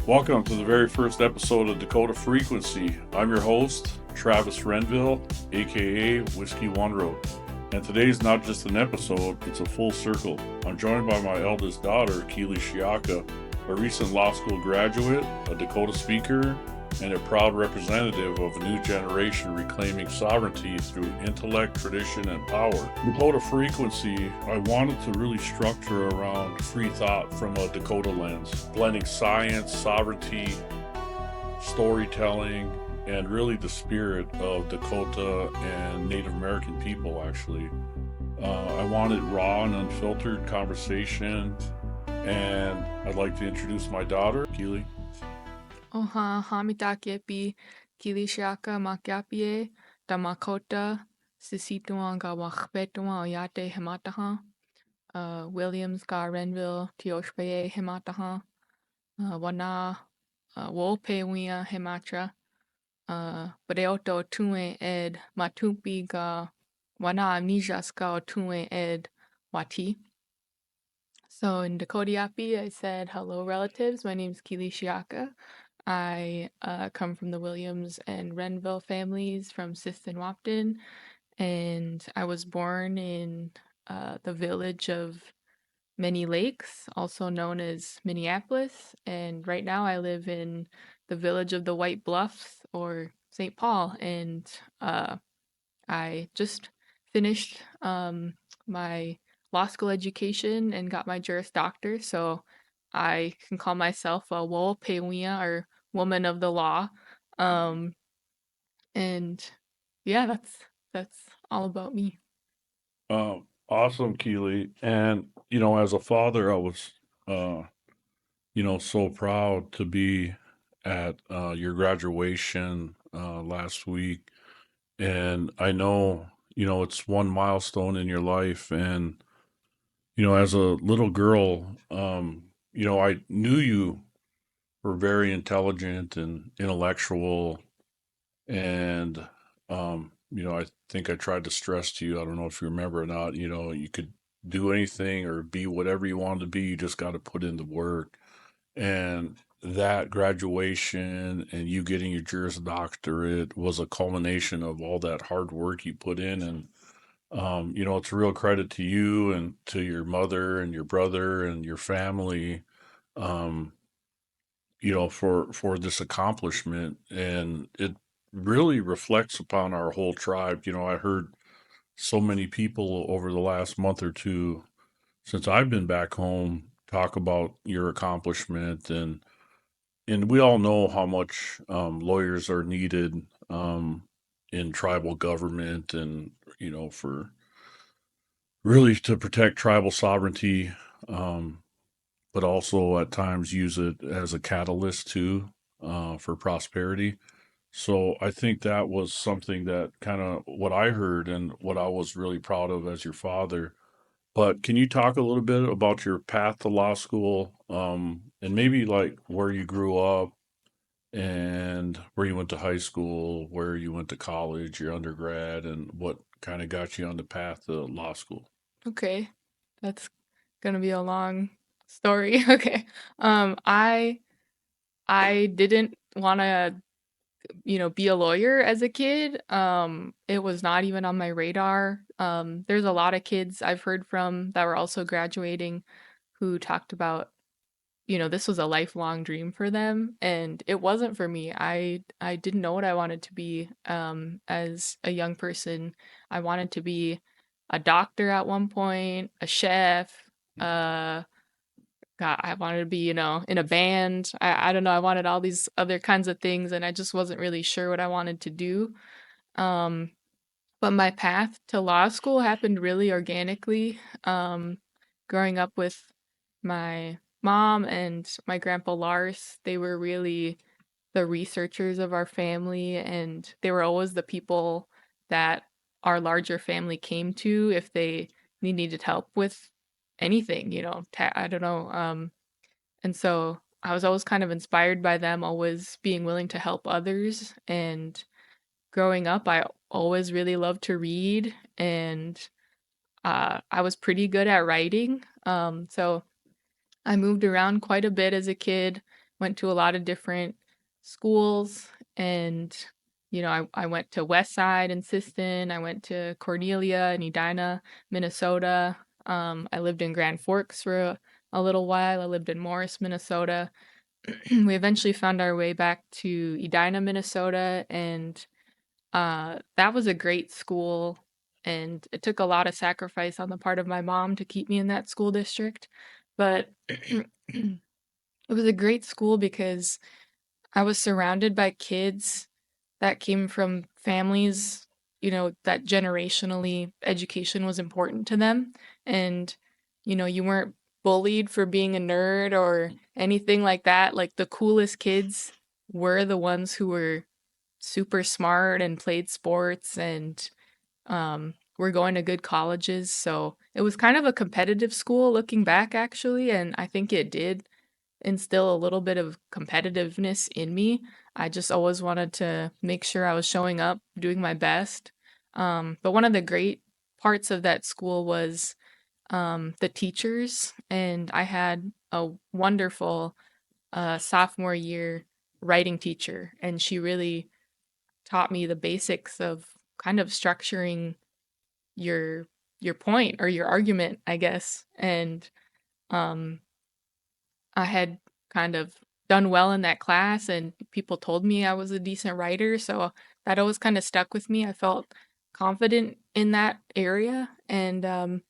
Welcome to the very first episode of Dakota Frequency. I'm your host, Travis Renville, aka Whiskey One Road. And today's not just an episode, it's a full circle. I'm joined by my eldest daughter, Keeli Siyaka, a recent law school graduate, a Dakota speaker, and a proud representative of a new generation reclaiming sovereignty through intellect, tradition, and power. Dakota Frequency, I wanted to really structure around free thought from a Dakota lens, blending science, sovereignty, storytelling, and really the spirit of Dakota and Native American people, actually. I wanted raw and unfiltered conversation, and I'd like to introduce my daughter, Keeli. Oha hamitakepi Keeli Siyaka makiapie Damakota sisituan ga wachbetuan oyate hemataha Williams ga Renville tioshpeye hemataha wana wóuŋspewiŋ hematra Breoto tue ed matupi ga wana amnesias ga tue ed wati. So in Dakota I said, hello relatives, my name is Keeli Siyaka. I come from the Williams and Renville families from Sith and Wapton, and I was born in the village of Many Lakes, also known as Minneapolis, and right now I live in the village of the White Bluffs, or St. Paul, and I just finished my law school education and got my Juris Doctor, so I can call myself a wóuŋspewiŋ, or woman of the law. Um, and yeah, that's all about me. Awesome, Keely. And, as a father, I was, so proud to be at your graduation last week. And I know, it's one milestone in your life. And, as a little girl, I knew you were very intelligent and intellectual. And, I think I tried to stress to you, I don't know if you remember or not, you could do anything or be whatever you wanted to be. You just got to put in the work. And that graduation and you getting your Juris Doctorate was a culmination of all that hard work you put in. And, it's a real credit to you and to your mother and your brother and your family, um, for this accomplishment. And it really reflects upon our whole tribe. I heard so many people over the last month or two since I've been back home talk about your accomplishment, and we all know how much lawyers are needed in tribal government, and for really to protect tribal sovereignty, um, but also at times use it as a catalyst too, for prosperity. So I think that was something that kind of what I heard and what I was really proud of as your father. But can you talk a little bit about your path to law school, and maybe like where you grew up and where you went to high school, where you went to college, your undergrad, and what kind of got you on the path to law school? Okay, that's gonna be a long story. Okay, I didn't want to be a lawyer as a kid. It was not even on my radar. There's a lot of kids I've heard from that were also graduating who talked about, this was a lifelong dream for them, and it wasn't for me. I didn't know what I wanted to be as a young person. I wanted to be a doctor at one point, a chef, uh God, I wanted to be, in a band. I don't know, I wanted all these other kinds of things, and I just wasn't really sure what I wanted to do. Um, but my path to law school happened really organically. Growing up with my mom and my grandpa Lars, they were really the researchers of our family, and they were always the people that our larger family came to if they needed help with anything, I don't know. And so I was always kind of inspired by them, always being willing to help others. And growing up, I always really loved to read, and I was pretty good at writing. So I moved around quite a bit as a kid, went to a lot of different schools, and I went to West Side in Siston. I went to Cornelia in Edina, Minnesota. I lived in Grand Forks for a little while. I lived in Morris, Minnesota. We eventually found our way back to Edina, Minnesota, and that was a great school. And it took a lot of sacrifice on the part of my mom to keep me in that school district. But it was a great school because I was surrounded by kids that came from families, that generationally education was important to them. And, you weren't bullied for being a nerd or anything like that. Like the coolest kids were the ones who were super smart and played sports and were going to good colleges. So it was kind of a competitive school looking back, actually. And I think it did instill a little bit of competitiveness in me. I just always wanted to make sure I was showing up, doing my best. But one of the great parts of that school was the teachers, and I had a wonderful sophomore year writing teacher, and she really taught me the basics of kind of structuring your your point or your argument, I guess. And um I had kind of done well in that class, and people told me I was a decent writer, so that always kind of stuck with me. I felt confident in that area. And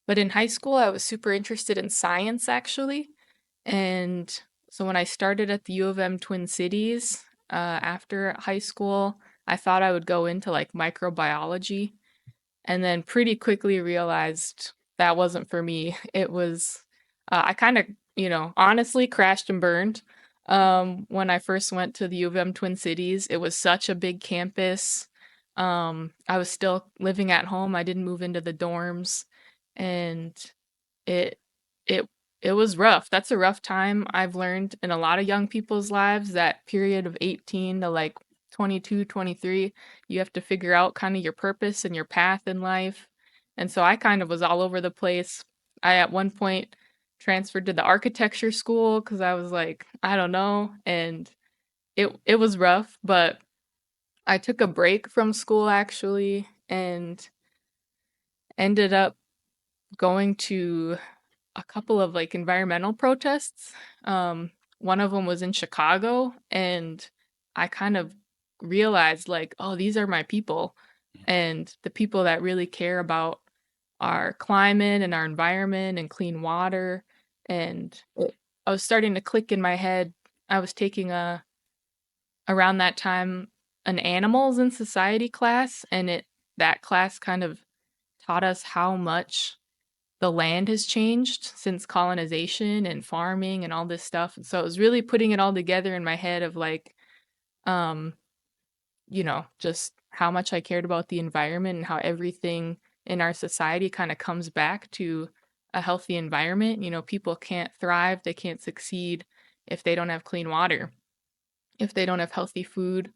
but in high school I was super interested in science, actually. And so when I started at the U of M Twin Cities, after high school, I thought I would go into like microbiology, and then pretty quickly realized that wasn't for me. It was, I kind of, honestly crashed and burned. When I first went to the U of M Twin Cities, it was such a big campus. I was still living at home. I didn't move into the dorms, and it it it was rough. That's a rough time. I've learned in a lot of young people's lives, that period of 18 to like 22, 23, you have to figure out kind of your purpose and your path in life. And so I kind of was all over the place. I at one point transferred to the architecture school cuz I was like, I don't know, and it was rough, but I took a break from school, actually, and ended up going to a couple of like environmental protests. One of them was in Chicago, and I kind of realized like, oh, these are my people, and the people that really care about our climate and our environment and clean water. And I was starting to click in my head. I was taking a around that time an animals in society class, and it that class kind of taught us how much the land has changed since colonization and farming and all this stuff. And so it was really putting it all together in my head of like, um, just how much I cared about the environment and how everything in our society kind of comes back to a healthy environment. People can't thrive, they can't succeed if they don't have clean water, if they don't have healthy food,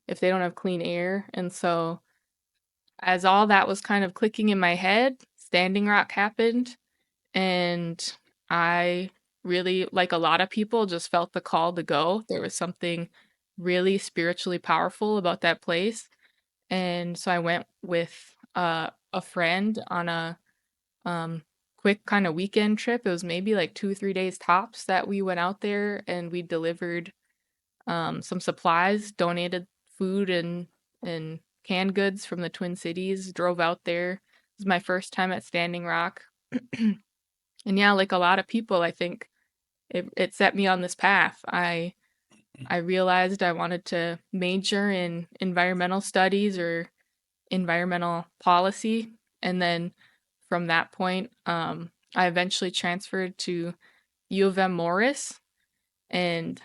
if they don't have clean air. And so as all that was kind of clicking in my head, Standing Rock happened. And I really, like a lot of people, just felt the call to go. There was something really spiritually powerful about that place. And so I went with a friend on a quick kind of weekend trip. It was maybe like 2, 3 days tops that we went out there, and we delivered some supplies, donated food and canned goods from the Twin Cities, drove out there. It was my first time at Standing Rock. And yeah, like a lot of people, I think it set me on this path. I realized I wanted to major in environmental studies or environmental policy, and then from that point, I eventually transferred to U of M Morris. And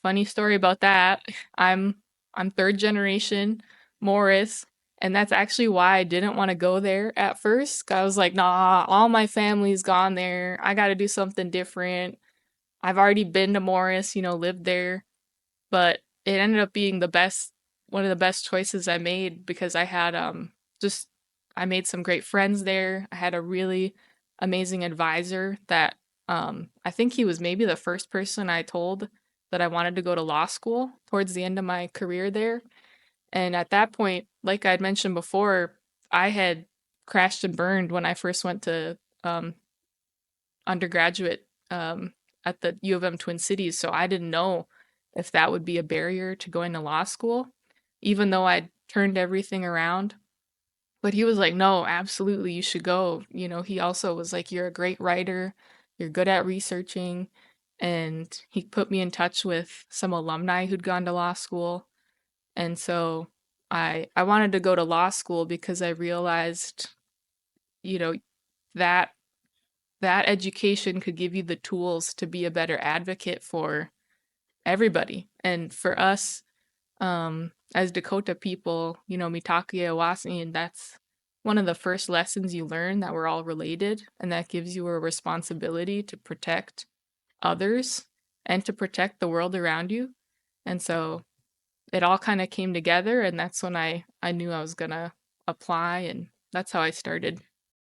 funny story about that, I'm third generation Morris, and that's actually why I didn't want to go there at first. I was like, nah, all my family's gone there. I got to do something different. I've already been to Morris, lived there, but it ended up being one of the best choices I made, because I had just I made some great friends there. I had a really amazing advisor that I think he was maybe the first person I told that I wanted to go to law school towards the end of my career there. And at that point, like I'd mentioned before, I had crashed and burned when I first went to undergraduate at the U of M Twin Cities. So I didn't know if that would be a barrier to going to law school, even though I'd turned everything around. But he was like, no, absolutely, you should go. You know, he also was like, you're a great writer, you're good at researching. And he put me in touch with some alumni who'd gone to law school. And so I wanted to go to law school because I realized, you know, that that education could give you the tools to be a better advocate for everybody. And for us, as Dakota people, you know, Mitake Awasi, and that's one of the first lessons you learn, that we're all related, and that gives you a responsibility to protect others and to protect the world around you. And so it all kind of came together, and that's when I knew I was gonna apply, and that's how I started.